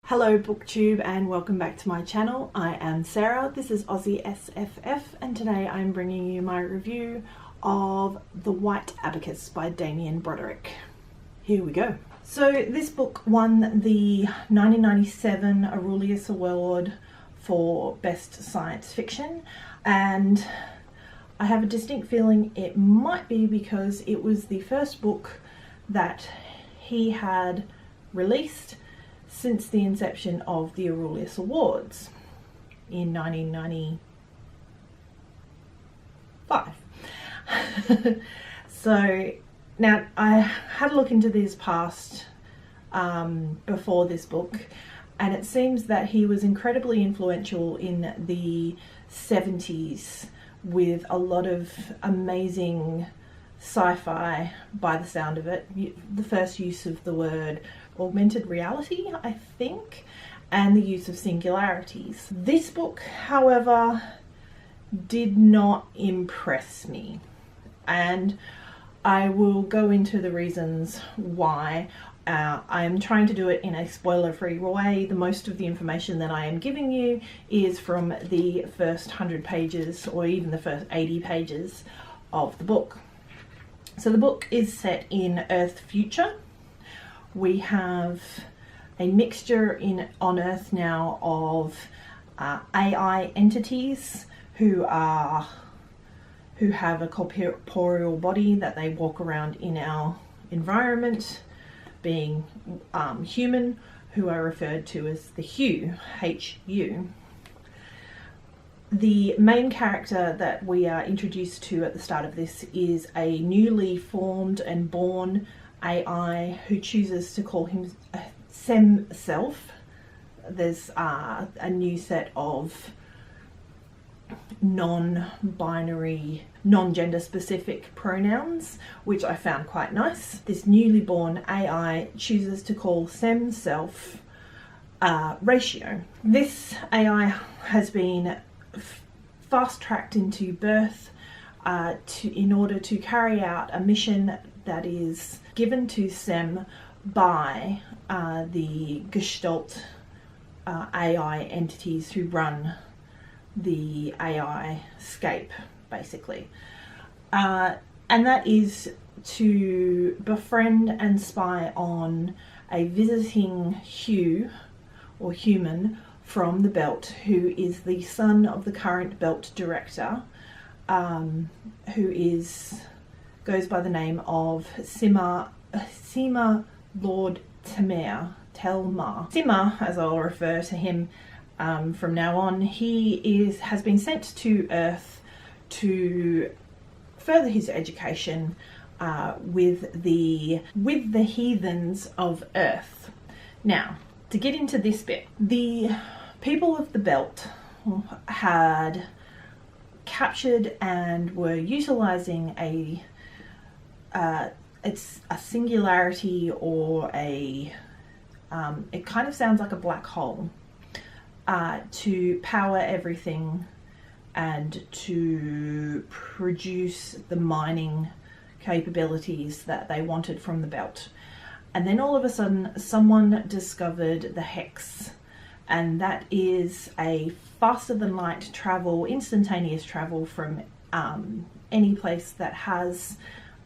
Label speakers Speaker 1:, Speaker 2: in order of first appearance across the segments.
Speaker 1: Hello BookTube and welcome back to my channel. I am Sarah, this is Aussie SFF, and today I'm bringing you my review of The White Abacus by Damien Broderick. Here we go. So this book won the 1997 Aurealis Award for Best Science Fiction, and I have a distinct feeling it might be because it was the first book that he had released since the inception of the Aurealis Awards in 1995. So now I had a look into this past before this book, and it seems that he was incredibly influential in the 70s with a lot of amazing sci-fi by the sound of it. The first use of the word augmented reality, I think, and the use of singularities. This book, however, did not impress me, and I will go into the reasons why. I am trying to do it in a spoiler-free way. The most of the information that I am giving you is from the first 100 pages or even the first 80 pages of the book. So the book is set in Earth future. We have a mixture on Earth now of AI entities who have a corporeal body that they walk around in our environment, being human, who are referred to as the Hu, H-U. The main character that we are introduced to at the start of this is a newly formed and born AI who chooses to call him self. There's a new set of non-binary, non-gender specific pronouns, which I found quite nice. This newly born AI chooses to call self Ratio. This AI has been fast-tracked into birth in order to carry out a mission that is given to Sem by the Gestalt AI entities who run the AI scape, basically. And that is to befriend and spy on a visiting Hu, or human, from the Belt, who is the son of the current Belt director, who goes by the name of Sima Lord Telmar. Sima, as I'll refer to him from now on, he has been sent to Earth to further his education with the heathens of Earth. Now, to get into this bit, the people of the Belt had captured and were utilizing it's a singularity, or it kind of sounds like a black hole, to power everything and to produce the mining capabilities that they wanted from the Belt. And then all of a sudden someone discovered the hex, and that is a faster than light travel, instantaneous travel from any place that has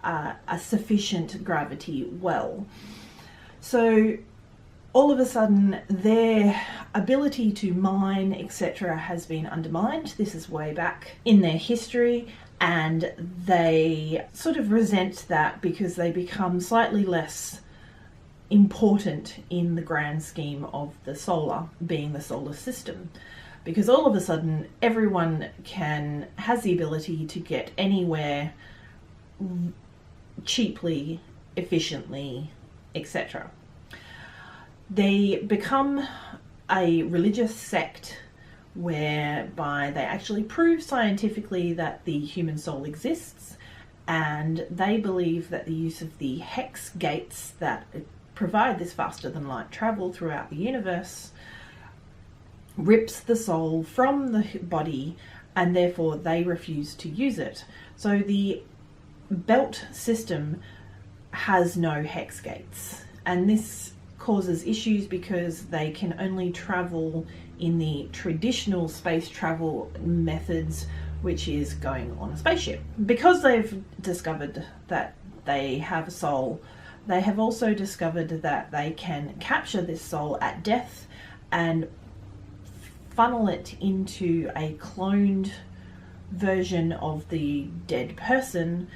Speaker 1: a sufficient gravity well. So all of a sudden their ability to mine, etc., has been undermined. This is way back in their history, and they sort of resent that because they become slightly less important in the grand scheme of the solar system, because all of a sudden everyone has the ability to get anywhere cheaply, efficiently, etc. They become a religious sect whereby they actually prove scientifically that the human soul exists, and they believe that the use of the hex gates that provide this faster than light travel throughout the universe rips the soul from the body, and therefore they refuse to use it. So the Belt system has no hex gates, and this causes issues because they can only travel in the traditional space travel methods, which is going on a spaceship. Because they've discovered that they have a soul, they have also discovered that they can capture this soul at death and funnel it into a cloned version of the dead person,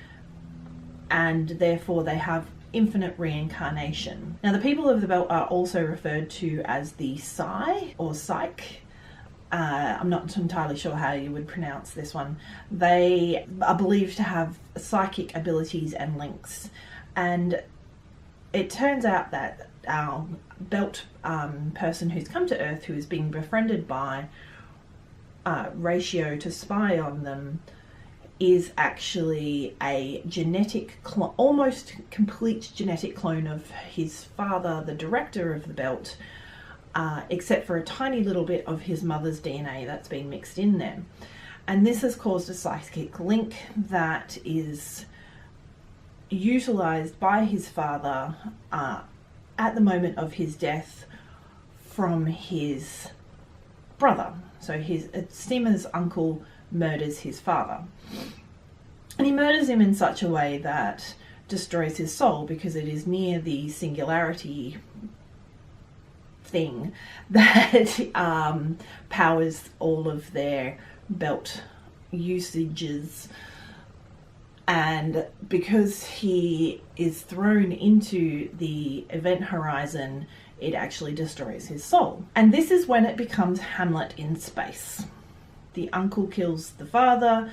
Speaker 1: and therefore they have infinite reincarnation. Now, the people of the belt are also referred to as the Psi or Psyche. I'm not entirely sure how you would pronounce this one. They are believed to have psychic abilities and links, and it turns out that our belt person who's come to Earth, who is being befriended by Ratio to spy on them, is actually a genetic, almost complete genetic clone of his father, the director of the belt, except for a tiny little bit of his mother's DNA that's been mixed in there. And this has caused a psychic link that is utilized by his father at the moment of his death from his brother. So Stima's uncle murders his father. And he murders him in such a way that destroys his soul, because it is near the singularity thing that powers all of their belt usages. And because he is thrown into the event horizon, it actually destroys his soul. And this is when it becomes Hamlet in space. The uncle kills the father,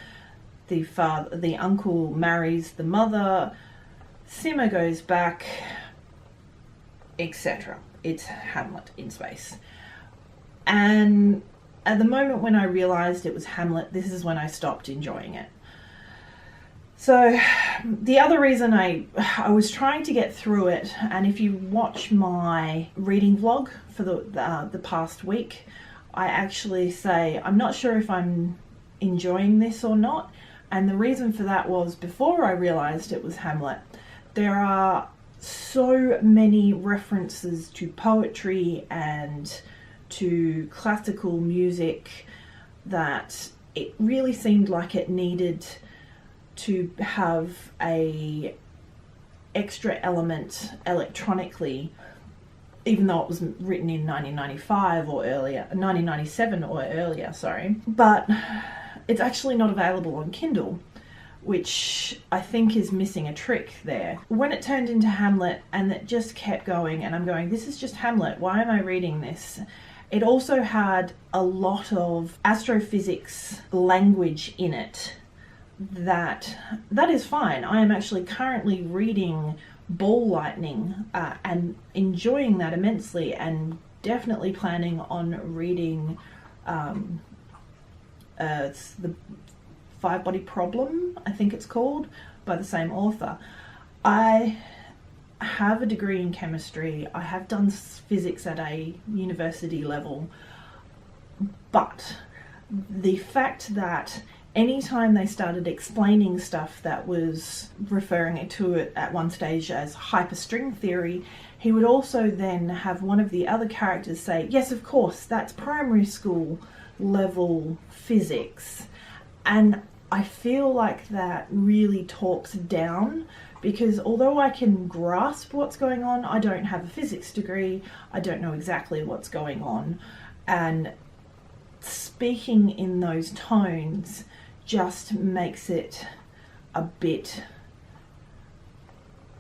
Speaker 1: the uncle marries the mother, Sima goes back, etc. It's Hamlet in space. And at the moment when I realised it was Hamlet, this is when I stopped enjoying it. So the other reason I was trying to get through it, and if you watch my reading vlog for the past week, I actually say I'm not sure if I'm enjoying this or not. And the reason for that was, before I realised it was Hamlet, there are so many references to poetry and to classical music that it really seemed like it needed to have a extra element electronically, even though it was written in 1995 or earlier, 1997 or earlier, sorry. But it's actually not available on Kindle, which I think is missing a trick there. When it turned into Hamlet and it just kept going, and I'm going, this is just Hamlet, why am I reading this? It also had a lot of astrophysics language in it. That is fine. I am actually currently reading Ball Lightning and enjoying that immensely, and definitely planning on reading it's the Five-Body Problem, I think it's called, by the same author. I have a degree in chemistry. I have done physics at a university level, but the fact that anytime they started explaining stuff that was referring to it at one stage as hyperstring theory, he would also then have one of the other characters say, yes, of course, that's primary school level physics. And I feel like that really talks down, because although I can grasp what's going on, I don't have a physics degree, I don't know exactly what's going on. And speaking in those tones just makes it a bit,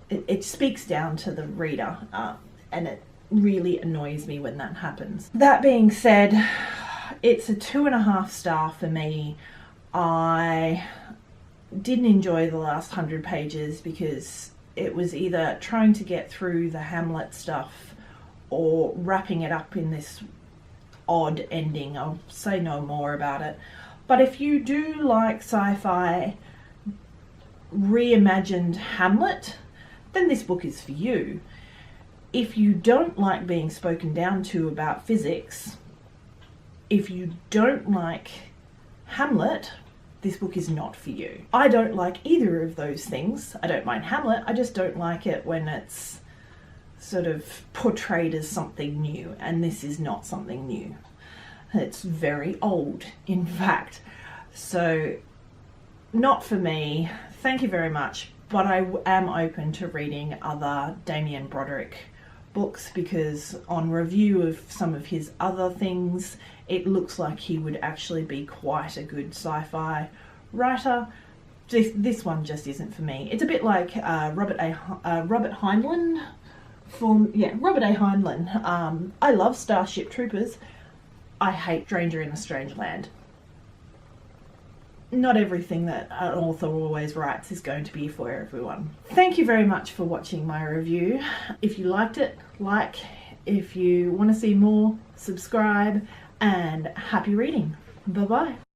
Speaker 1: it speaks down to the reader, and it really annoys me when that happens. That being said, it's a 2.5 star for me. I didn't enjoy the last 100 pages because it was either trying to get through the Hamlet stuff or wrapping it up in this odd ending. I'll say no more about it. But if you do like sci-fi reimagined Hamlet, then this book is for you. If you don't like being spoken down to about physics, if you don't like Hamlet, this book is not for you. I don't like either of those things. I don't mind Hamlet, I just don't like it when it's sort of portrayed as something new, and this is not something new. It's very old, in fact. So, not for me. Thank you very much, but I am open to reading other Damien Broderick books, because on review of some of his other things, it looks like he would actually be quite a good sci-fi writer. This one just isn't for me. It's a bit like Robert Heinlein. Robert A. Heinlein. I love Starship Troopers. I hate Stranger in a Strange Land. Not everything that an author always writes is going to be for everyone. Thank you very much for watching my review. If you liked it, like. If you want to see more, subscribe, and happy reading. Bye bye.